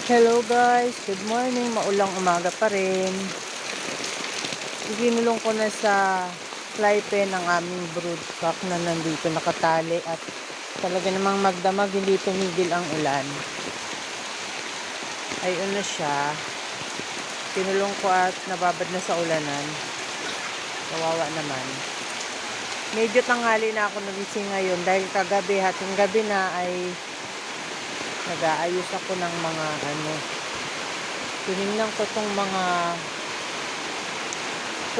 Hello guys, good morning. Maulang umaga pa rin. Iginulong ko na sa fly pen ang aming broodcock na nandito nakatali at talaga namang magdamag, hindi tumigil ang ulan. Ayun na siya. Kinulong ko at nababad na sa ulanan. Kawawa naman. Medyo tanghali na ako nagising ngayon dahil kagabi, hating gabi na ay nag-aayos ako ng mga tinignan ko tong mga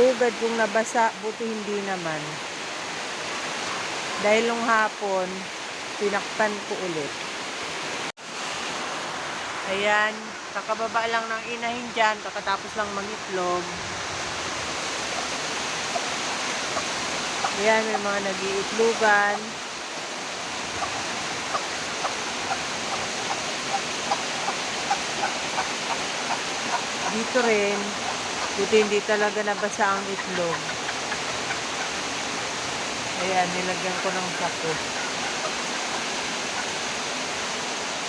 hugad kung nabasa, buti hindi naman. Dahil nung hapon, tinakpan ko ulit. Ayan, kakababa lang ng inahin dyan, kakatapos lang mangitlog. Ayan, may mga nag-iitlogan. Dito rin, buti hindi talaga nabasa ang itlog. Ayan, nilagyan ko ng sako.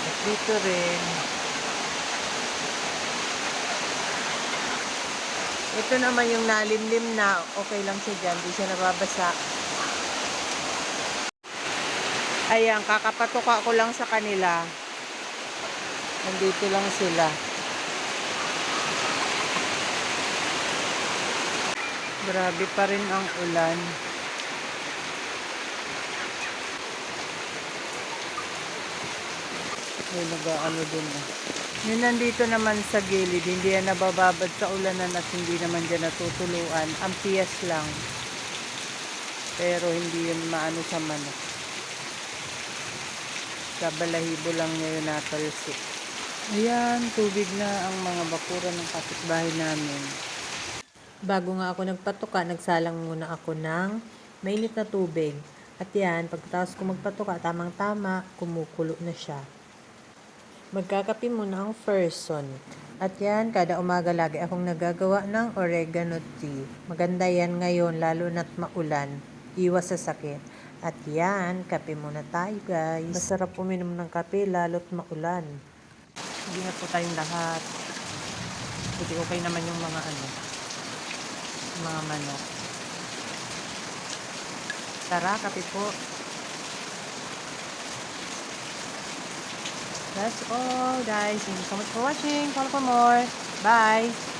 At dito rin. Ito naman yung nalimlim na, okay lang siya dyan, di siya nababasa. Ayan, kakapatuka ko lang sa kanila. Nandito lang sila. Grabe pa rin ang ulan. May nag-ano dun eh. Yun nandito naman sa gilid, hindi yan nabababad sa ulanan at hindi naman dyan natutuluan. Ang piyas lang. Pero hindi yun maano sa manok. Sa balahibo lang niya yun natalsik. Ayan, tubig na ang mga bakuran ng kapitbahay namin. Bago nga ako nagpatuka, nagsalang muna ako ng mainit na tubig. At yan, pagkatapos ko magpatuka, tamang-tama, kumukulo na siya. Magkakape muna ang person. At yan, kada umaga lagi akong nagagawa ng oregano tea. Maganda yan ngayon, lalo na't maulan. Iwas sa sakit. At yan, kape muna tayo guys. Masarap uminom ng kape, lalo't maulan. Hindi na po tayong lahat. Buti okay naman yung mga mga manok. Tara, kape po. That's all guys. Thank you so much for watching. Follow for more. Bye!